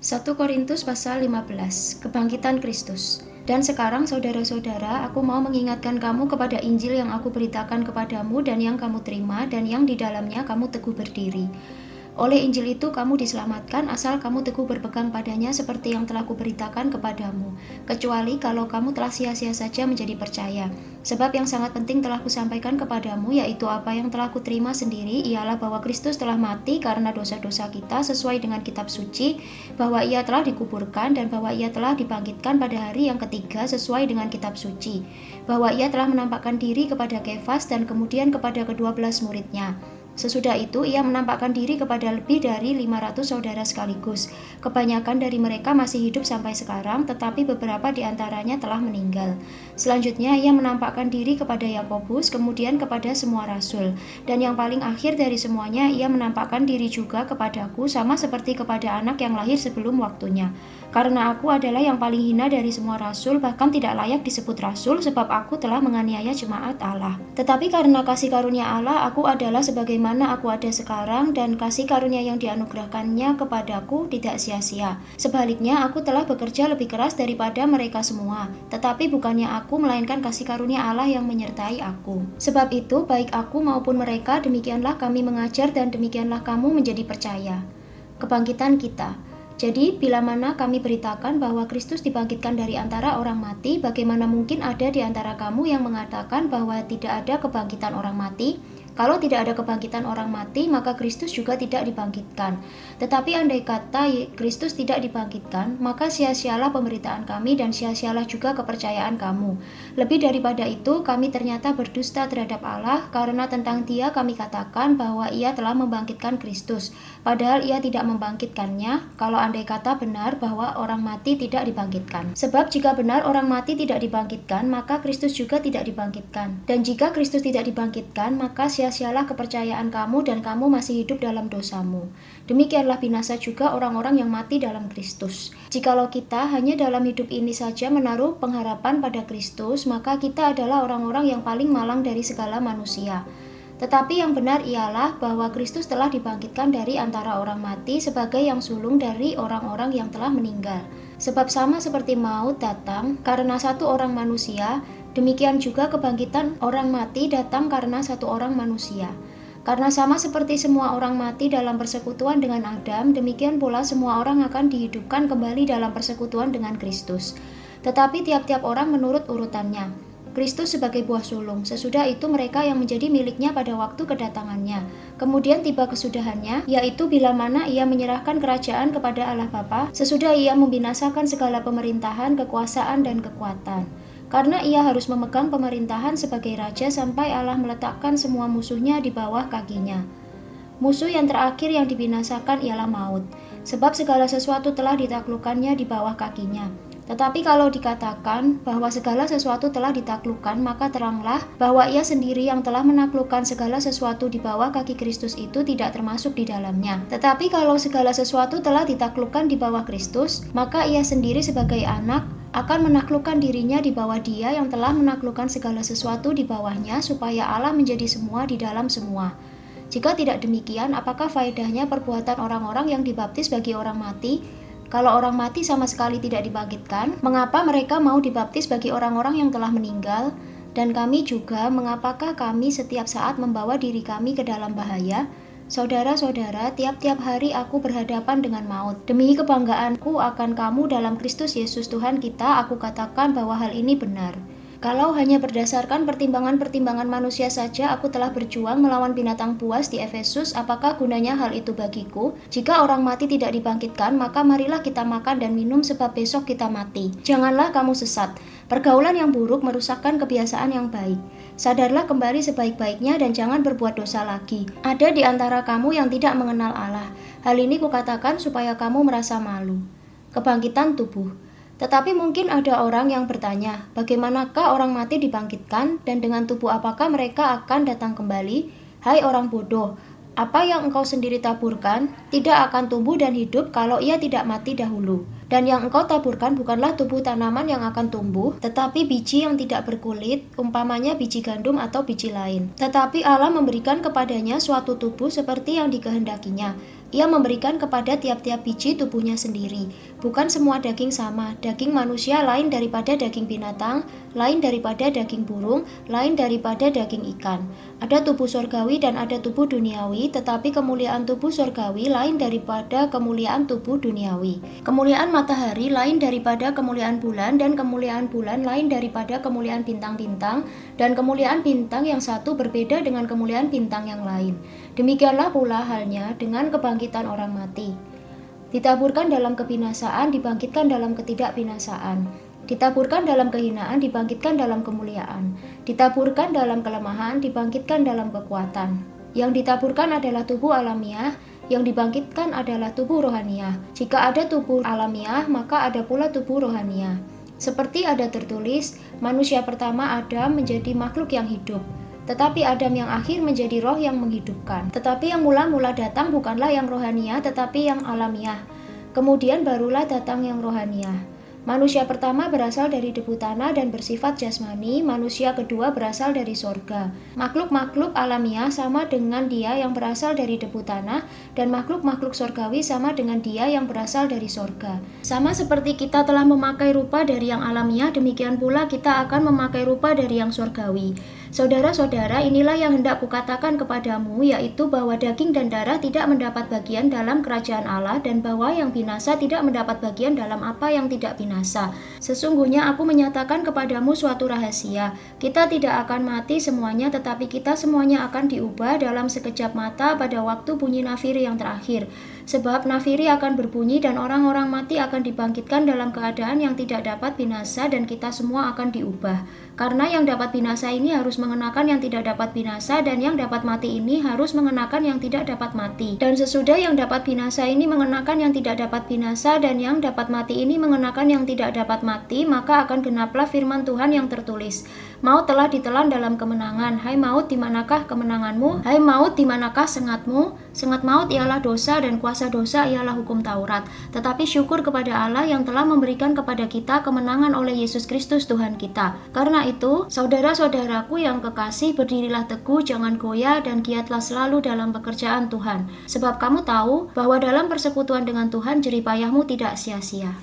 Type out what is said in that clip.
1 Korintus pasal 15, Kebangkitan Kristus. Dan sekarang saudara-saudara, aku mau mengingatkan kamu kepada Injil yang aku beritakan kepadamu dan yang kamu terima dan yang di dalamnya kamu teguh berdiri. Oleh Injil itu kamu diselamatkan asal kamu teguh berpegang padanya seperti yang telah kuberitakan kepadamu, kecuali kalau kamu telah sia-sia saja menjadi percaya. Sebab yang sangat penting telah kusampaikan kepadamu, yaitu apa yang telah kuterima sendiri, ialah bahwa Kristus telah mati karena dosa-dosa kita sesuai dengan kitab suci, bahwa ia telah dikuburkan dan bahwa ia telah dibangkitkan pada hari yang ketiga sesuai dengan kitab suci, bahwa ia telah menampakkan diri kepada Kefas dan kemudian kepada ke-12 muridnya. Sesudah itu ia menampakkan diri kepada lebih dari 500 saudara sekaligus. Kebanyakan dari mereka masih hidup sampai sekarang, tetapi beberapa di antaranya telah meninggal. Selanjutnya ia menampakkan diri kepada Yakobus, kemudian kepada semua rasul. Dan yang paling akhir dari semuanya, ia menampakkan diri juga kepadaku, sama seperti kepada anak yang lahir sebelum waktunya. Karena aku adalah yang paling hina dari semua rasul, bahkan tidak layak disebut rasul, sebab aku telah menganiaya jemaat Allah. Tetapi karena kasih karunia Allah, aku adalah sebagaimana aku ada sekarang, dan kasih karunia yang dianugerahkannya kepadaku tidak sia-sia. Sebaliknya, aku telah bekerja lebih keras daripada mereka semua. Tetapi bukannya aku, melainkan kasih karunia Allah yang menyertai aku. Sebab itu, baik aku maupun mereka, demikianlah kami mengajar dan demikianlah kamu menjadi percaya. Kebangkitan kita. Jadi, bila mana kami beritakan bahwa Kristus dibangkitkan dari antara orang mati, bagaimana mungkin ada di antara kamu yang mengatakan bahwa tidak ada kebangkitan orang mati? Kalau tidak ada kebangkitan orang mati, maka Kristus juga tidak dibangkitkan. Tetapi andai kata Kristus tidak dibangkitkan, maka sia-sialah pemberitaan kami dan sia-sialah juga kepercayaan kamu. Lebih daripada itu, kami ternyata berdusta terhadap Allah, karena tentang Dia kami katakan bahwa Ia telah membangkitkan Kristus, padahal Ia tidak membangkitkannya, kalau andai kata benar bahwa orang mati tidak dibangkitkan. Sebab jika benar orang mati tidak dibangkitkan, maka Kristus juga tidak dibangkitkan. Dan jika Kristus tidak dibangkitkan, maka sia-sialah kepercayaan kamu dan kamu masih hidup dalam dosamu. Demikianlah binasa juga orang-orang yang mati dalam Kristus. Jikalau kita hanya dalam hidup ini saja menaruh pengharapan pada Kristus, maka kita adalah orang-orang yang paling malang dari segala manusia. Tetapi yang benar ialah bahwa Kristus telah dibangkitkan dari antara orang mati sebagai yang sulung dari orang-orang yang telah meninggal. Sebab sama seperti maut datang karena satu orang manusia, demikian juga kebangkitan orang mati datang karena satu orang manusia. Karena sama seperti semua orang mati dalam persekutuan dengan Adam, demikian pula semua orang akan dihidupkan kembali dalam persekutuan dengan Kristus. Tetapi tiap-tiap orang menurut urutannya. Kristus sebagai buah sulung, sesudah itu mereka yang menjadi miliknya pada waktu kedatangannya. Kemudian tiba kesudahannya, yaitu bila mana ia menyerahkan kerajaan kepada Allah Bapa, sesudah ia membinasakan segala pemerintahan, kekuasaan, dan kekuatan. Karena ia harus memegang pemerintahan sebagai raja sampai Allah meletakkan semua musuhnya di bawah kakinya. Musuh yang terakhir yang dibinasakan ialah maut, sebab segala sesuatu telah ditaklukkannya di bawah kakinya. Tetapi kalau dikatakan bahwa segala sesuatu telah ditaklukkan, maka teranglah bahwa ia sendiri yang telah menaklukkan segala sesuatu di bawah kaki Kristus itu tidak termasuk di dalamnya. Tetapi kalau segala sesuatu telah ditaklukkan di bawah Kristus, maka ia sendiri sebagai anak akan menaklukkan dirinya di bawah Dia yang telah menaklukkan segala sesuatu di bawahnya, supaya Allah menjadi semua di dalam semua. Jika tidak demikian, apakah faedahnya perbuatan orang-orang yang dibaptis bagi orang mati? Kalau orang mati sama sekali tidak dibangkitkan, mengapa mereka mau dibaptis bagi orang-orang yang telah meninggal? Dan kami juga, mengapakah kami setiap saat membawa diri kami ke dalam bahaya? Saudara-saudara, tiap-tiap hari aku berhadapan dengan maut. Demi kebanggaanku akan kamu dalam Kristus Yesus Tuhan kita, aku katakan bahwa hal ini benar. Kalau hanya berdasarkan pertimbangan-pertimbangan manusia saja aku telah berjuang melawan binatang buas di Efesus, apakah gunanya hal itu bagiku? Jika orang mati tidak dibangkitkan, maka marilah kita makan dan minum sebab besok kita mati. Janganlah kamu sesat. Pergaulan yang buruk merusakkan kebiasaan yang baik. Sadarlah kembali sebaik-baiknya dan jangan berbuat dosa lagi. Ada di antara kamu yang tidak mengenal Allah. Hal ini kukatakan supaya kamu merasa malu. Kebangkitan tubuh. Tetapi mungkin ada orang yang bertanya, bagaimanakah orang mati dibangkitkan dan dengan tubuh apakah mereka akan datang kembali? Hai orang bodoh, apa yang engkau sendiri taburkan tidak akan tumbuh dan hidup kalau ia tidak mati dahulu. Dan yang engkau taburkan bukanlah tubuh tanaman yang akan tumbuh, tetapi biji yang tidak berkulit, umpamanya biji gandum atau biji lain. Tetapi Allah memberikan kepadanya suatu tubuh seperti yang dikehendakinya. Ia memberikan kepada tiap-tiap biji tubuhnya sendiri. Bukan semua daging sama. Daging manusia lain daripada daging binatang, lain daripada daging burung, lain daripada daging ikan. Ada tubuh surgawi dan ada tubuh duniawi, tetapi kemuliaan tubuh surgawi lain daripada kemuliaan tubuh duniawi. Kemuliaan matahari lain daripada kemuliaan bulan, dan kemuliaan bulan lain daripada kemuliaan bintang-bintang, dan kemuliaan bintang yang satu berbeda dengan kemuliaan bintang yang lain. Demikianlah pula halnya dengan kebangkitan orang mati. Ditaburkan dalam kebinasaan, dibangkitkan dalam ketidakbinasaan. Ditaburkan dalam kehinaan, dibangkitkan dalam kemuliaan. Ditaburkan dalam kelemahan, dibangkitkan dalam kekuatan. Yang ditaburkan adalah tubuh alamiah, yang dibangkitkan adalah tubuh rohaniah. Jika ada tubuh alamiah, maka ada pula tubuh rohaniah. Seperti ada tertulis, manusia pertama Adam menjadi makhluk yang hidup. Tetapi Adam yang akhir menjadi roh yang menghidupkan. Tetapi yang mula-mula datang bukanlah yang rohaniah, tetapi yang alamiah. Kemudian barulah datang yang rohaniah. Manusia pertama berasal dari debu tanah dan bersifat jasmani, manusia kedua berasal dari sorga. Makhluk-makhluk alamiah sama dengan dia yang berasal dari debu tanah, dan makhluk-makhluk sorgawi sama dengan dia yang berasal dari sorga. Sama seperti kita telah memakai rupa dari yang alamiah, demikian pula kita akan memakai rupa dari yang sorgawi. Saudara-saudara, inilah yang hendak kukatakan kepadamu, yaitu bahwa daging dan darah tidak mendapat bagian dalam kerajaan Allah, dan bahwa yang binasa tidak mendapat bagian dalam apa yang tidak binasa. Sesungguhnya aku menyatakan kepadamu suatu rahasia. Kita tidak akan mati semuanya, tetapi kita semuanya akan diubah dalam sekejap mata pada waktu bunyi nafiri yang terakhir. Sebab nafiri akan berbunyi dan orang-orang mati akan dibangkitkan dalam keadaan yang tidak dapat binasa, dan kita semua akan diubah. Karena yang dapat binasa ini harus mengenakan yang tidak dapat binasa, dan yang dapat mati ini harus mengenakan yang tidak dapat mati. Dan sesudah yang dapat binasa ini mengenakan yang tidak dapat binasa, dan yang dapat mati ini mengenakan yang tidak dapat mati, maka akan genaplah firman Tuhan yang tertulis. Maut telah ditelan dalam kemenangan. Hai maut, di manakah kemenanganmu? Hai maut, di manakah sengatmu? Sengat maut ialah dosa, dan kuasa dosa ialah hukum Taurat. Tetapi syukur kepada Allah yang telah memberikan kepada kita kemenangan oleh Yesus Kristus Tuhan kita. Karena itu, saudara-saudaraku yang kekasih, berdirilah teguh, jangan goyah, dan giatlah selalu dalam pekerjaan Tuhan. Sebab kamu tahu bahwa dalam persekutuan dengan Tuhan jerih payahmu tidak sia-sia.